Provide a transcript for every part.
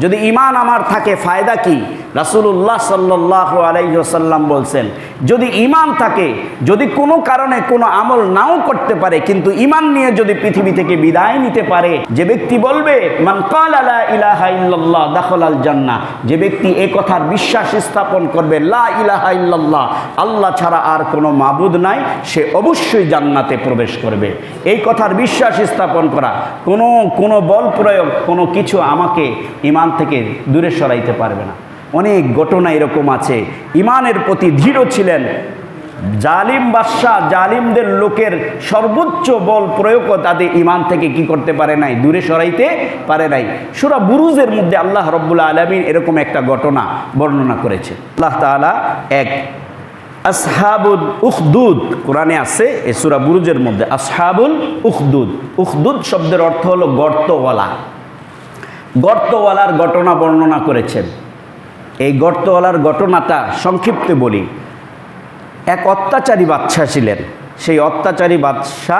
যদি ঈমান আমার থাকে ফায়দা কি? রাসূলুল্লাহ সাল্লাল্লাহু আলাইহি ওয়াসাল্লাম বলছেন, যদি ঈমান থাকে, যদি কোনো কারণে কোনো আমল নাও করতে পারে, কিন্তু ঈমান নিয়ে যদি পৃথিবী থেকে বিদায় নিতে পারে, যে ব্যক্তি বলবে মান ক্বালা লা ইলাহা ইল্লাল্লাহ দাখালাল জান্নাহ, যে ব্যক্তি এই কথার বিশ্বাস স্থাপন করবে লা ইলাহা ইল্লাল্লাহ, আল্লাহ ছাড়া আর কোনো মাবুদ নাই, সে অবশ্যই জান্নাতে প্রবেশ করবে। এই কথার বিশ্বাস স্থাপন করা, কোনো বল প্রয়োগ, কোনো কিছু আমাকে ঈমান থেকে দূরে সরাইতে পারবে না। অনেক ঘটনা এরকম আছে। ঈমানের প্রতি দৃঢ় ছিলেন। জালিম বাদশা, জালিমদের লোকের সর্বোচ্চ বল প্রয়োগও তাদের ঈমান থেকে কি করতে পারে নাই, দূরে সরাইতে পারে নাই। সূরা বুরুজের মধ্যে আল্লাহ রাব্বুল আলামিন এরকম একটা ঘটনা বর্ণনা করেছে। আল্লাহ তাআলা এক আসহাবুল উখদুদ, কোরআনে আছে এই সূরা বুরুজের মধ্যে আসহাবুল উখদুদ। উখদুদ শব্দের অর্থ হলো গর্তওয়ালা। গর্তওয়ালার ঘটনা বর্ণনা করেছেন। এই গর্তওয়ালার ঘটনাটা সংক্ষিপ্তে বলি। এক অত্যাচারী বাদশা ছিলেন। সেই অত্যাচারী বাদশা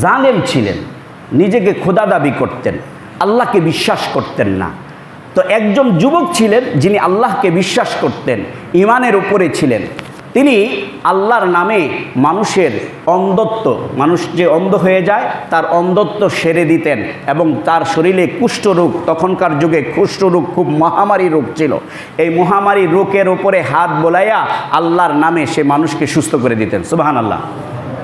জালেম ছিলেন, নিজেকে খোদা দাবি করতেন, আল্লাহকে বিশ্বাস করতেন না। তো একজন যুবক ছিলেন যিনি আল্লাহকে বিশ্বাস করতেন, ঈমানের উপরে ছিলেন। তিনি আল্লাহর নামে মানুষের অন্ধত্ব, মানুষ যে অন্ধ হয়ে যায় তার অন্ধত্ব সেরে দিতেন, এবং তার শরীরে কুষ্ঠরোগ, তখনকার যুগে কুষ্ঠরোগ খুব মহামারী রোগ ছিল, এই মহামারী রোগের উপরে হাত বোলাইয়া আল্লাহর নামে সে মানুষকে সুস্থ করে দিতেন। সুবহানাল্লাহ।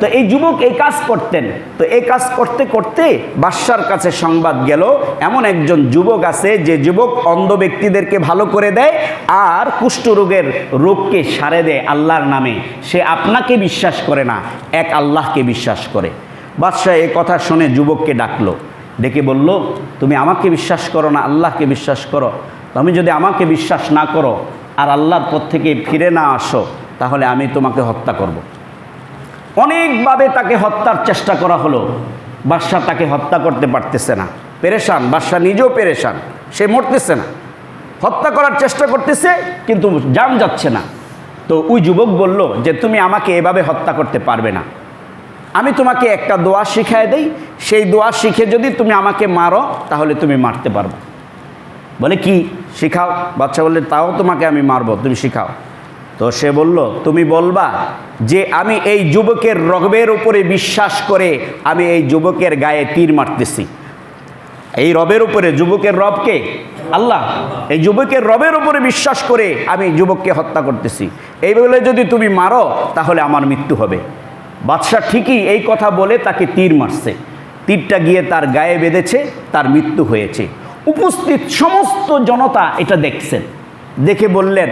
তো এই যুবক এই কাজ করতেন। তো এই কাজ করতে করতে বাদশার কাছে সংবাদ গেল, এমন একজন যুবক আছে যে যুবক অন্ধ ব্যক্তিদেরকে ভালো করে দেয় আর কুষ্ঠরোগের রোগকে সারে দেয় আল্লাহর নামে। সে আপনাকে বিশ্বাস করে না, এক আল্লাহকে বিশ্বাস করে। বাদশা এই কথা শুনে যুবককে ডাকলো, ডেকে বলল, তুমি আমাকে বিশ্বাস করো না, আল্লাহকে বিশ্বাস করো? তুমি যদি আমাকে বিশ্বাস না করো আর আল্লাহর পথ থেকে ফিরে না আসো, তাহলে আমি তোমাকে হত্যা করব। অনেকভাবে তাকে হত্যার চেষ্টা করা হলো, বাদশা তাকে হত্যা করতে পারতেছে না, পেরেশান। বাদশা নিজেও পেরেশান, সে মরতেছে না, হত্যা করার চেষ্টা করতেছে কিন্তু জান যাচ্ছে না। তো ওই যুবক বলল যে তুমি আমাকে এভাবে হত্যা করতে পারবে না, আমি তোমাকে একটা দোয়া শিখায় দেই, সেই দোয়া শিখে যদি তুমি আমাকে মারো তাহলে তুমি মারতে পারবে। বলে কি শিখাও? বাদশা বললে তাও তোমাকে আমি মারবো, তুমি শিখাও। তো সে বলল, তুমি বলবা যে আমি এই যুবকের রবের উপরে বিশ্বাস করে আমি এই যুবকের গায়ে তীর মারতেছি। এই রবের উপরে, যুবকের রবকে আল্লাহ, এই যুবকের রবের উপরে বিশ্বাস করে আমি যুবককে হত্যা করতেছি, এই বলে যদি তুমি মারো তাহলে আমার মৃত্যু হবে। বাদশা ঠিকই এই কথা বলে তাকে তীর মারছে। তীরটা গিয়ে তার গায়ে বেঁধেছে, তার মৃত্যু হয়েছে। উপস্থিত সমস্ত জনতা এটা দেখছেন। দেখে বললেন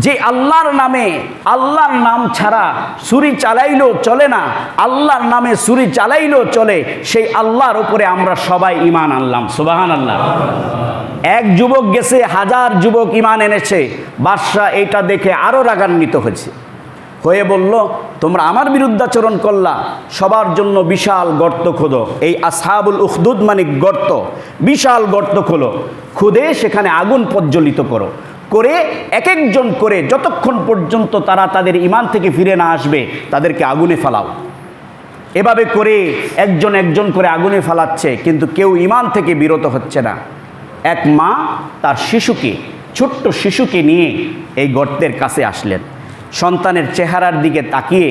যে আল্লাহর নামে, আল্লাহর নাম ছাড়া ছুরি চালাইলেও চলে না, আল্লাহর নামে ছুরি চালাইলেও চলে, সেই আল্লাহর উপরে আমরা সবাই ঈমান আনলাম। সুবহানাল্লাহ। এক যুবক গেছে, হাজার যুবক ঈমান এনেছে। বাদশা এইটা দেখে আরও রাগান্বিত হয়ে বলল, তোমরা আমার বিরুদ্ধাচরণ করলা, সবার জন্য বিশাল গর্ত খোদো। এই আসহাবুল উখদুদ মানে গর্ত, বিশাল গর্ত খোলো, খুদে সেখানে আগুন প্রজ্বলিত করো, করে এক একজন করে যতক্ষণ পর্যন্ত তারা তাদের ঈমান থেকে ফিরে না আসবে তাদেরকে আগুনে ফালাও। এভাবে করে একজন একজন করে আগুনে ফালাচ্ছে, কিন্তু কেউ ঈমান থেকে বিরত হচ্ছে না। এক মা তার শিশুকে, ছোট্ট শিশুকে নিয়ে এই গর্তের কাছে আসলেন। সন্তানের চেহারার দিকে তাকিয়ে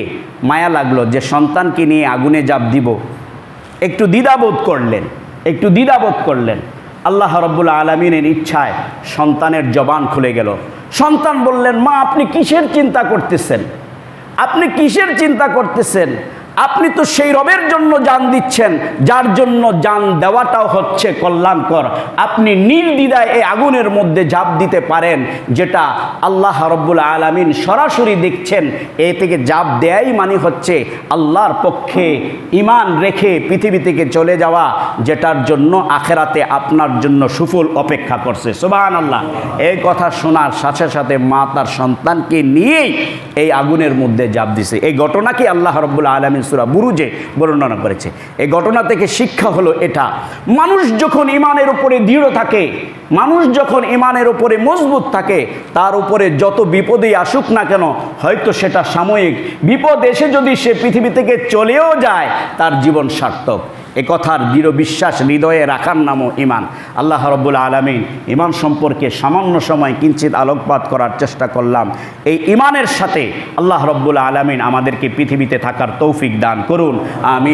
মায়া লাগলো যে সন্তানকে নিয়ে আগুনে ঝাঁপ দিব। একটু দ্বিধাবোধ করলেন। আল্লাহ রাব্বুল আলামিনের ইচ্ছায় সন্তানের জবান খুলে গেল। সন্তান বললেন, মা আপনি কিসের চিন্তা করতেছেন? আপনি তো সেই রবের জন্য জান দিচ্ছেন যার জন্য জান দেওয়াটাও হচ্ছে কল্যাণকর। আপনি নির্দ্বিধায় এই আগুনের মধ্যে ঝাঁপ দিতে পারেন, যেটা আল্লাহ রাব্বুল আলামিন সরাসরি দেখছেন। এ থেকে ঝাঁপ দেয়াই মানে হচ্ছে আল্লাহর পক্ষে ঈমান রেখে পৃথিবী থেকে চলে যাওয়া, যেটার জন্য আখেরাতে আপনার জন্য সুফল অপেক্ষা করছে। সুবহানাল্লাহ। এই কথা শোনার সাথে সাথে মা তার সন্তানকে নিয়েই এই আগুনের মধ্যে ঝাঁপ দিছে। এই ঘটনাকে আল্লাহ রাব্বুল আলামিন সূরা বুরুজে বর্ণনা করেছে। এই ঘটনা থেকে শিক্ষা হলো এটা, মানুষ যখন ঈমানের উপরে দৃঢ় থাকে, মানুষ যখন ঈমানের উপরে মজবুত থাকে, তার উপরে যত বিপদই আসুক না কেন, হয়তো সেটা সাময়িক, বিপদ এসে যদি সে পৃথিবী থেকে চলেও যায় তার জীবন সার্থক। এ কথার দৃঢ় বিশ্বাস হৃদয়ে রাখার নামও ঈমান। আল্লাহ রাব্বুল আলামিন ঈমান সম্পর্কে সামান্য সময় কিঞ্চিত আলোকপাত করার চেষ্টা করলাম। এই ঈমানের সাথে আল্লাহ রাব্বুল আলামিন আমাদেরকে পৃথিবীতে থাকার তৌফিক দান করুন। আমিন।